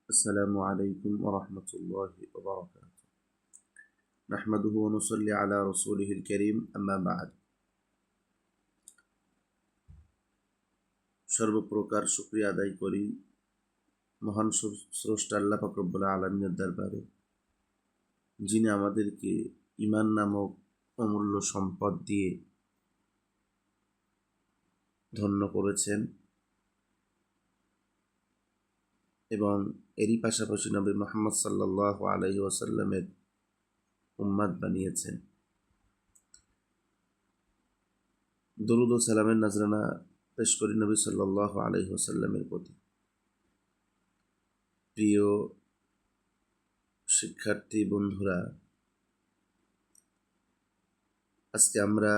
السلام عليكم ورحمة الله وبركاته. نحمده ونصلي على رسوله الكريم أما بعد. সর্বপ্রকার শুকরিয়া আদায় করি মহান স্রষ্টা আল্লাহ পাক রব্বুল আলামিনের দরবারে, যিনি আমাদেরকে ঈমান নামক অমূল্য সম্পদ দিয়ে ধন্য করেছেন এবং এরই পাশাপাশি নবী মুহাম্মদ সাল্লাল্লাহু আলাইহি ওয়াসাল্লামের উম্মাত বানিয়েছেন। দরুদ ও সালামের নাজরানা পেশ করি নবী সাল্লাল্লাহু আলাইহি ওয়াসাল্লামের প্রতি। প্রিয় শিক্ষার্থী বন্ধুরা, আজকে আমরা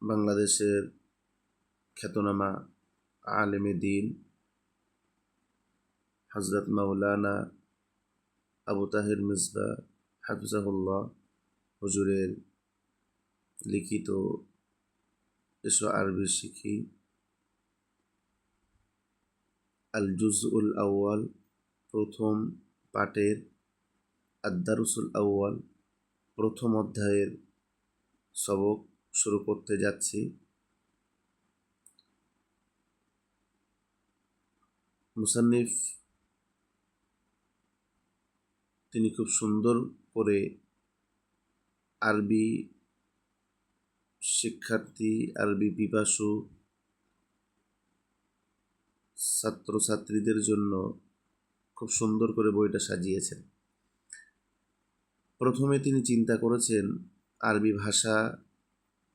বাংলাদেশের খ্যাতনামা আলেমে দ্বীন হযরত মাওলানা আবু তাহের মিসবাহ হাফিজাহুল্লাহ হুজুরের লিখিত এসো আরবি শিখি আল জুজউল আউয়াল প্রথম পাঠের আদ-দারসুল আউয়াল প্রথম অধ্যায়ের সবক শুরু করতে যাচ্ছি। মুসান্নিফ তিনি খুব সুন্দর করে আরবি শিক্ষার্থী, আরবি পিপাসু ছাত্রছাত্রীদের জন্য খুব সুন্দর করে বইটা সাজিয়েছেন। প্রথমে তিনি চিন্তা করেছেন আরবি ভাষা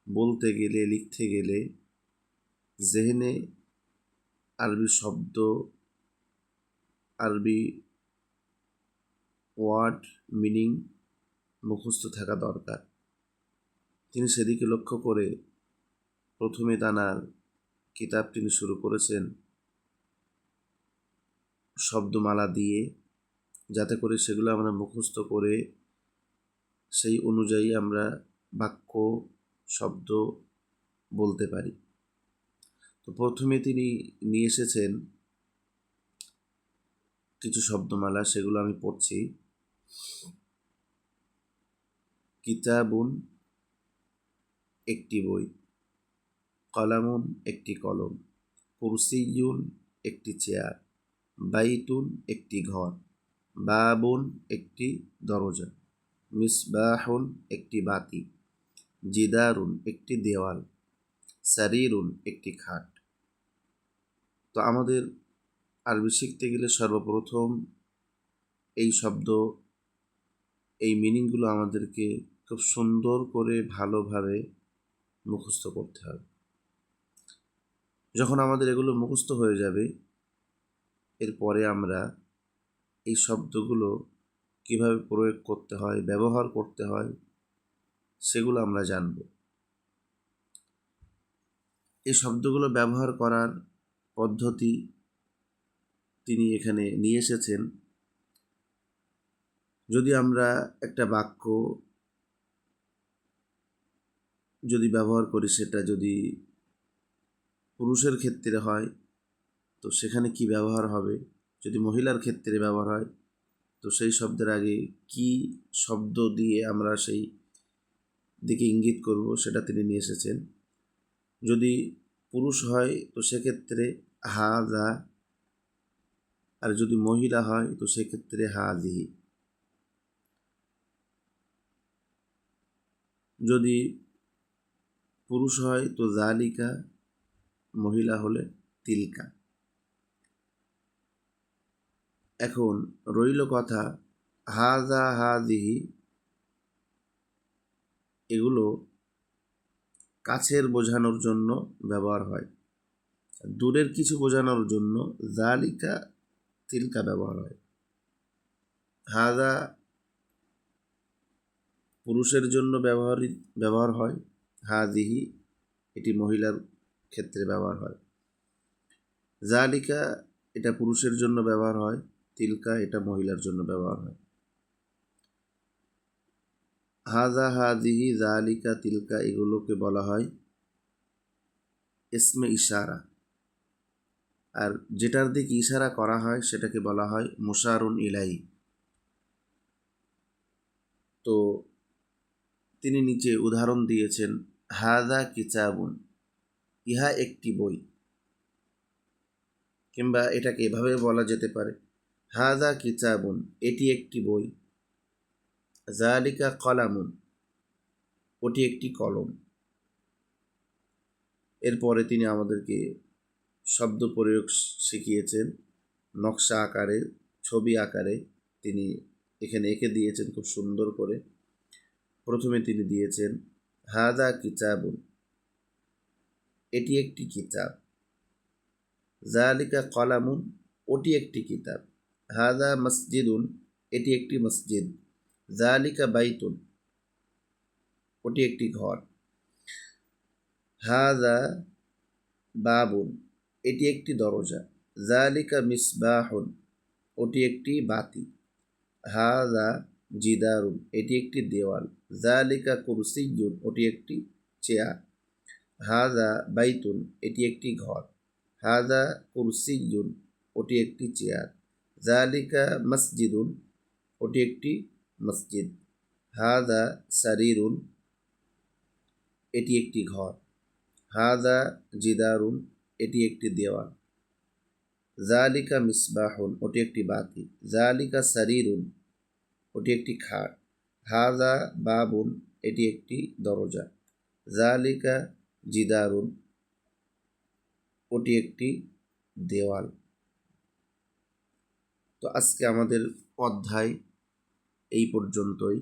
বলতে গেলে, লিখতে গেলে জেহেনে আরবি শব্দ, আরবি ওয়ার্ড মিনিং মুখস্থ থাকা দরকার। তিনি সেদিকে লক্ষ্য করে প্রথমে তানার কিতাব তিনি শুরু করেছেন শব্দমালা দিয়ে, যাতে করে সেগুলো আমরা মুখস্থ করে সেই অনুযায়ী আমরা বাক্য শব্দ বলতে পারি। তো প্রথমে তিনি নিয়ে এসেছেন কিছু শব্দমালা, সেগুলো আমি পড়ছি। কিতাবুন একটি বই, কলামুন একটি কলম, কুরসিয়ুন একটি চেয়ার, বাইতুন একটি ঘর, বাবুন একটি দরজা, মিসবাহুন একটি বাতি, জিদারুন একটি দেওয়াল, সারিরুন একটি খাট। তো আমাদের আরবি শিখতে গেলে সর্বপ্রথম এই শব্দ, এই মিনিংগুলো আমাদেরকে খুব সুন্দর করে ভালোভাবে মুখস্থ করতে হবে। যখন আমাদের এগুলো মুখস্থ হয়ে যাবে, এরপরে আমরা এই শব্দগুলো কিভাবে প্রয়োগ করতে হয়, ব্যবহার করতে হয়, সেগুলো আমরা জানব। এই শব্দগুলো ব্যবহার করার পদ্ধতি তিনি এখানে নিয়ে এসেছেন। যদি আমরা একটা বাক্য যদি ব্যবহার করি, সেটা যদি পুরুষের ক্ষেত্রে হয় তো সেখানে কি ব্যবহার হবে, যদি মহিলার ক্ষেত্রে ব্যবহার হয় তো সেই শব্দের আগে কি শব্দ দিয়ে আমরা সেই দিকে ইঙ্গিত করব, সেটা তিনি নিয়ে এসেছেন। যদি পুরুষ হয় তো সেক্ষেত্রে হাযা, আর যদি মহিলা হয় তো সেক্ষেত্রে হাযিহি। যদি পুরুষ হয় তো যালিকা, মহিলা হলে তিলকা। এখন রইল কথা হাযা হাযিহি, এগুলো কাছের বোঝানোর জন্য ব্যবহার হয়, দূরের কিছু বোঝানোর জন্য যালিকা তিলকা ব্যবহার হয়। হাযা পুরুষের জন্য ব্যবহার হয়, হাযিহি এটি মহিলার ক্ষেত্রে ব্যবহার হয়। যালিকা এটা পুরুষের জন্য ব্যবহার হয়, তিলকা এটা মহিলার জন্য ব্যবহার হয়। হাযা হাযিহি যালিকা তিলকা এগুলোকে বলা হয় ইসমে ইশারা। আর যেটার দিকে ইশারা করা হয় সেটাকে বলা হয় মুশারুন ইলাই। তো তিনি নিচে উদাহরণ দিয়েছেন, হাদা কিতাবুন, ইহা একটি বই, কিংবা এটাকে এভাবে বলা যেতে পারে, হাদা কিতাবুন, এটি একটি বই, জালিকা কলামুন, ওটি একটি কলম। এরপরে তিনি আমাদেরকে শব্দ প্রয়োগ শিখিয়েছেন নকশা আকারে, ছবি আকারে। তিনি এখানে এঁকে দিয়েছেন খুব সুন্দর করে। প্রথমে তিনি দিয়েছেন হাদা কিতাবুন, এটি একটি কিতাব, জালিকা কলামুন, ওটি একটি কিতাব, হাদা মসজিদুন, এটি একটি মসজিদ, জালিকা বাইতুন, ওটি একটি ঘর, হাদা বাবুন, এটি একটি দরজা, জালিকা মিসবাহুন, ওটি একটি বাতি, হাদা জিদারুন, এটি একটি দেওয়াল, জালিকা কুরসিয়ুন, ওটি একটি চেয়ার, হাদা বাইতুন, এটি একটি ঘর, হাদা কুরসিয়ুন, ওটি একটি চেয়ার, জালিকা মসজিদুন, ওটি একটি মসজিদ, হাদা সারিরুন, এটি একটি ঘর, হাদা জিদারুন, এটি একটি দেওয়াল, জালিকা মিসবাহুন, ওটি একটি বাতি, জালিকা সারিরুন, ওটি একটি খাট, হাদা বাবুন, এটি একটি দরজা, জালিকা জিদারুন, ওটি একটি দেওয়াল। তো আজকে আমাদের অধ্যায় এই পর্যন্তই।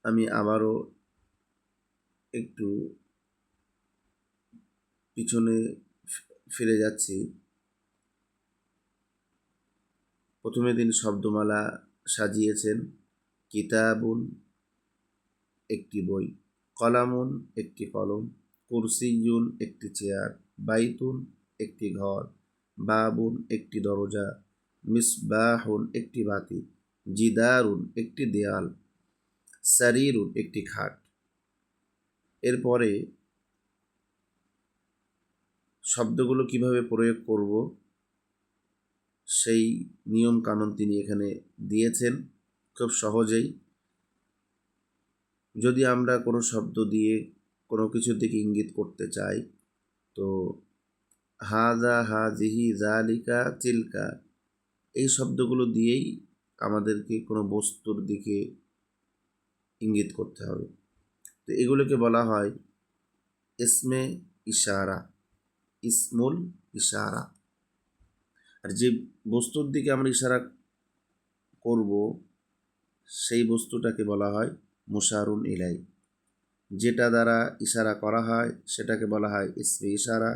আমি আবারও একটু পিছনে ফিরে যাচ্ছি। প্রথমে তিনি শব্দমালা সাজিয়েছেন, কিতাবুন, একটি বই, কলামুন, একটি কলম, কুরসিয়ুন, একটি চেয়ার, বাইতুন, একটি ঘর, বাবুন, একটি দরজা, মিসবাহুন, একটি বাতি, জিদারুন, একটি দেয়াল, সারিরুন, একটি খাট। এরপরে শব্দগুলো কিভাবে প্রয়োগ করব সেই নিয়ম কানুন তিনি এখানে দিয়েছেন খুব সহজেই। যদি আমরা কোনো শব্দ দিয়ে কোনো কিছুর দিকে ইঙ্গিত করতে চাই, তো হাজা, হাজিহি, জালিকা, চিলকা, এই শব্দগুলো দিয়েই আমাদেরকে কোনো বস্তুর দিকে ইঙ্গিত করতে হবে। তো এগুলোকে বলা হয় ইসমে ইশারা, ইসমুল ইশারা। আর যে বস্তুর দিকে আমরা ইশারা করব সেই বস্তুটাকে বলা হয় মুশারুন ইলাই। যেটা দ্বারা ইশারা করা হয় সেটাকে বলা হয় ইসমে ইশারা,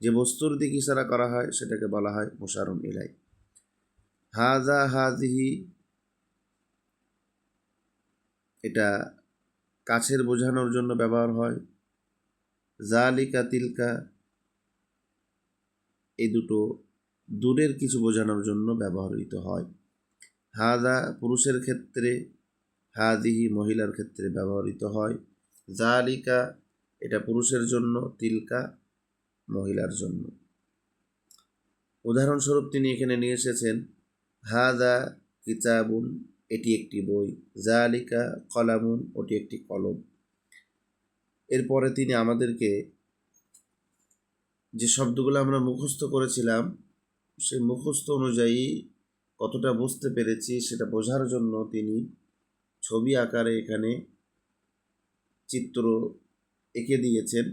যে বস্তুর দিকে ইশারা করা হয় সেটাকে বলা হয় মুশারুন ইলাই। হাজা, হাজিহি, এটা কাছের বোঝানোর জন্য ব্যবহার হয়। জালিকা, তিলকা, এই দুটো দূরের কিছু বোঝানোর জন্য ব্যবহৃত হয়। হাজা পুরুষের ক্ষেত্রে, হাজিহি মহিলার ক্ষেত্রে ব্যবহৃত হয়। জালিকা এটা পুরুষের জন্য, তিলকা মহিলার জন্য। উদাহরণস্বরূপ তিনি এখানে নিয়ে এসেছেন হাজা কিতাবুন, এটি একটি বই, জালিকা কলামুন, ওটি একটি কলম। এরপরে তিনি আমাদেরকে যে শব্দগুলো আমরা মুখস্থ করেছিলাম সেই মুখস্থ অনুযায়ী কতটা বুঝতে পেরেছি সেটা বোঝার জন্য তিনি ছবি আকারে এখানে চিত্র এঁকে দিয়েছেন,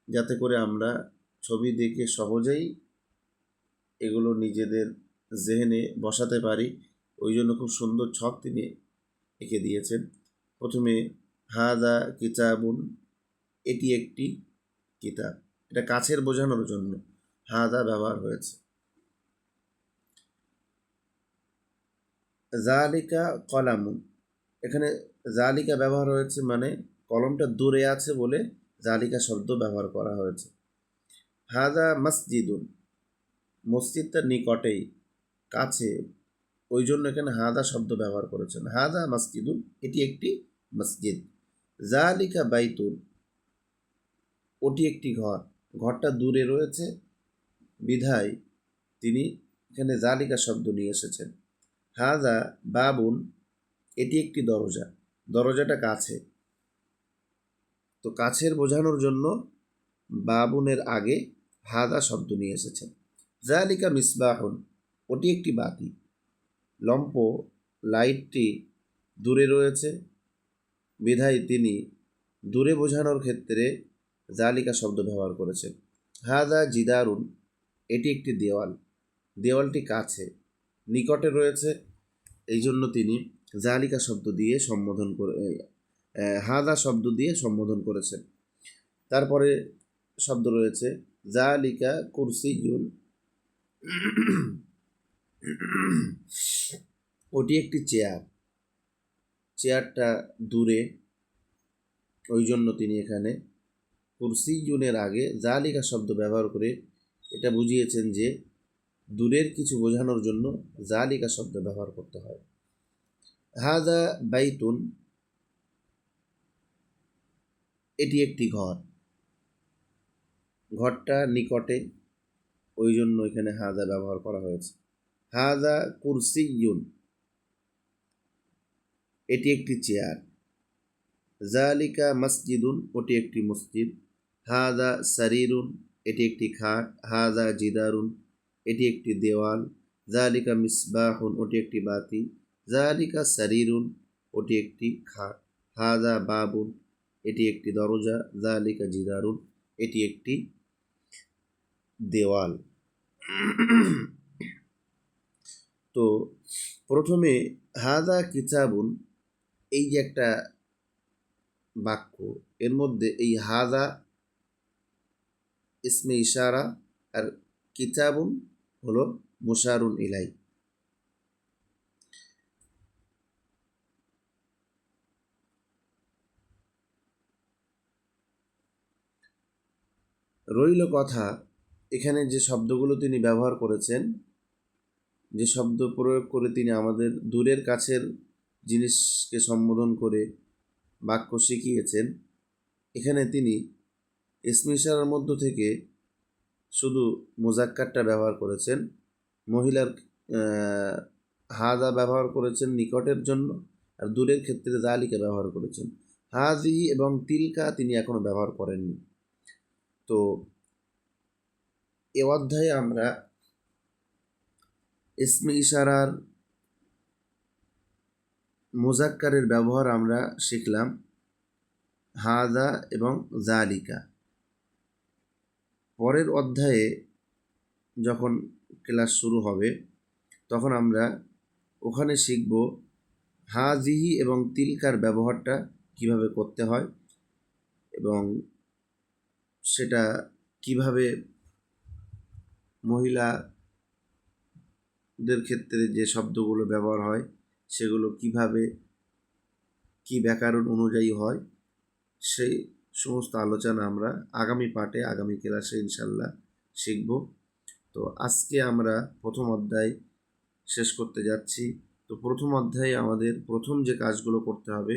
যাতে করে আমরা ছবি দেখে সহজেই এগুলো নিজেদের জেহেনে বসাতে পারি। ওই জন্য খুব সুন্দর ছক তিনি এঁকে দিয়েছেন। প্রথমে হাদা কিতাবুন, এটি একটি কিতাব, এটা কাছের বোঝানোর জন্য হাদা ব্যবহার হয়েছে। জালিকা কলামুন, এখানে জালিকা ব্যবহার হয়েছে মানে কলমটা দূরে আছে বলে জালিকা শব্দ ব্যবহার করা হয়েছে। হাদা মসজিদুন, মসজিদটা নিকটেই, কাছে, ওই জন্য এখানে হাদা শব্দ ব্যবহার করেছেন। হাদা মসজিদুন, এটি একটি মসজিদ। জালিকা বাইতুন, ওটি একটি ঘর। ঘরটা দূরে রয়েছে বিধায় তিনি এখানে জালিকা শব্দ নিয়ে এসেছেন। হাদা বাবুন, এটি একটি দরজা, দরজাটা কাছে, তো কাছের বোঝানোর জন্য বাবুনের আগে হাদা শব্দ নিয়ে এসেছেন। জালিকা মিসবাহুন, ওটি একটি বাতি, লম্প লাইটটি দূরে রয়েছে বিধায় তিনি দূরে বোঝানোর ক্ষেত্রে জালিকা শব্দ ব্যবহার করেছেন। হাদা জিদারুন, এটি একটি দেওয়াল, দেওয়ালটি কাছে নিকটে রয়েছে, এই জন্য তিনি জালিকা শব্দ দিয়ে সম্বোধন করে হাদা শব্দ দিয়ে সম্বোধন করেছেন। তারপরে শব্দ রয়েছে জালিকা কুরসিয়ুন, ওটি একটি চেয়ার, চেয়ারটা দূরে, ওই জন্য তিনি এখানে কুরসিয়ুনের আগে জালিকা শব্দ ব্যবহার করে এটা বুঝিয়েছেন যে দূরের কিছু বোঝানোর জন্য জালিকা শব্দ ব্যবহার করতে হয়। হাদা বাইতুন, এটি একটি ঘর, ঘরটা নিকটে, ওই জন্য এখানে হাদা ব্যবহার করা হয়েছে। হাদা কুরসিয়ুন, এটি একটি চেয়ার। জালিকা মসজিদুন, ওটি একটি মসজিদ। হাদা সারিরুন, এটি একটি খাট। হাদা জিদারুন, এটি একটি দেওয়াল। জালিকা মিসবাহুন, ওটি একটি বাতি। জালিকা সারিরুন, ওটি একটি খাট। হাদা বাবুন, এটি একটি দরজা। জালিকা জিদারুন, এটি একটি দেওয়াল। তো প্রথমে হাদা কিতাবুন, এই যে একটা বাক্য, এর মধ্যে এই হাদা ইসমে ইশারা আর কিতাবুন হলো মুশারুন ইলাই। রইল কথা, এখানে যে শব্দগুলো তিনি ব্যবহার করেছেন, যে শব্দ প্রয়োগ করে তিনি আমাদের দূরের কাছের জিনিসকে সম্বোধন করে বাক্য শিখিয়েছেন, এখানে তিনি ইসমে ইশারার মধ্য থেকে শুধু মুজাক্কারটা ব্যবহার করেছেন, মহিলার হাদা ব্যবহার করেছেন নিকটের জন্য, আর দূরের ক্ষেত্রে জালিকা ব্যবহার করেছেন। হাজি এবং তিলকা তিনি এখনো ব্যবহার করেননি। তো এ অধ্যায়ে আমরা ইসমে ইশারার মুজাক্কারের ব্যবহার আমরা শিখলাম, হাদা এবং জালিকা। পরের অধ্যায়ে যখন ক্লাস শুরু হবে তখন আমরা ওখানে শিখব হাজিহি এবং তিলকার ব্যবহারটা কিভাবে করতে হয় এবং সেটা কিভাবে মহিলাদের ক্ষেত্রে যে শব্দগুলো ব্যবহার হয় সেগুলো কিভাবে কি ব্যাকরণ অনুযায়ী হয়, সেই সমস্ত আলোচনা আমরা আগামী পাঠে আগামী ক্লাসে ইনশাল্লাহ শিখব। তো আজকে আমরা প্রথম অধ্যায় শেষ করতে যাচ্ছি। তো প্রথম অধ্যায়ে আমাদের প্রথম যে কাজগুলো করতে হবে,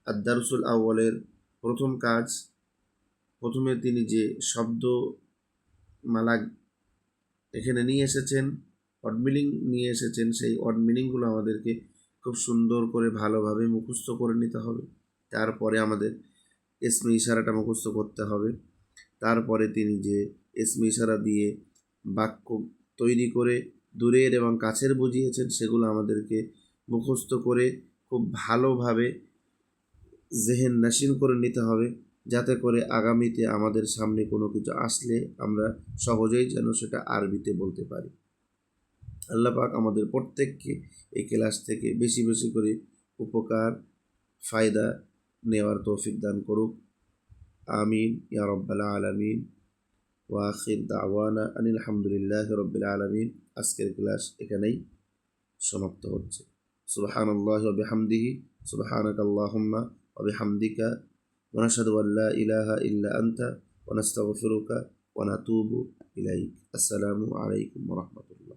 আদ-দারসুল আউয়ালের প্রথম কাজ, প্রথমে তিনি যে শব্দ মালা এখানে নিয়ে এসেছেন, অড মিনিং নিয়ে এসেছেন, সেই অড মিনিংগুলো আমাদেরকে খুব সুন্দর করে ভালোভাবে মুখস্থ করে নিতে হবে। তারপরে আমাদের ইসমে ইশারাটা মুখস্থ করতে হবে। তারপরে তিনি যে ইসমে ইশারা দিয়ে বাক্য তৈরি করে দূরের এবং কাছের বুঝিয়েছেন, সেগুলো আমাদেরকে মুখস্থ করে খুব ভালোভাবে জেহেন নাশিন করে নিতে হবে, যাতে করে আগামীতে আমাদের সামনে কোনো কিছু আসলে আমরা সহজেই যেন সেটা আরবিতে বলতে পারি। আল্লাহ পাক আমাদের প্রত্যেককে এই ক্লাস থেকে বেশি বেশি করে উপকার ফায়দা নেওয়ার তৌফিক দান করুক। আমিন ইয়া রাব্বাল আলামিন। ওয়া আখির দাওয়ানা আনিল হামদুলিল্লাহি রাব্বিল আলামিন। আজকের ক্লাস এখানেই সমাপ্ত হচ্ছে। সুবহানাল্লাহি ওয়া বিহামদিহি, সুবহানাকাল্লাহুম্মা ওয়া বিহামদিকা, ওয়া নাশহাদু আল লা ইলাহা ইল্লা আনতা, ওয়া নাস্তাগফিরুকা ওয়া নাতুবু ইলাইক। আসসালামু আলাইকুম ওয়া রাহমাতুল্লাহ।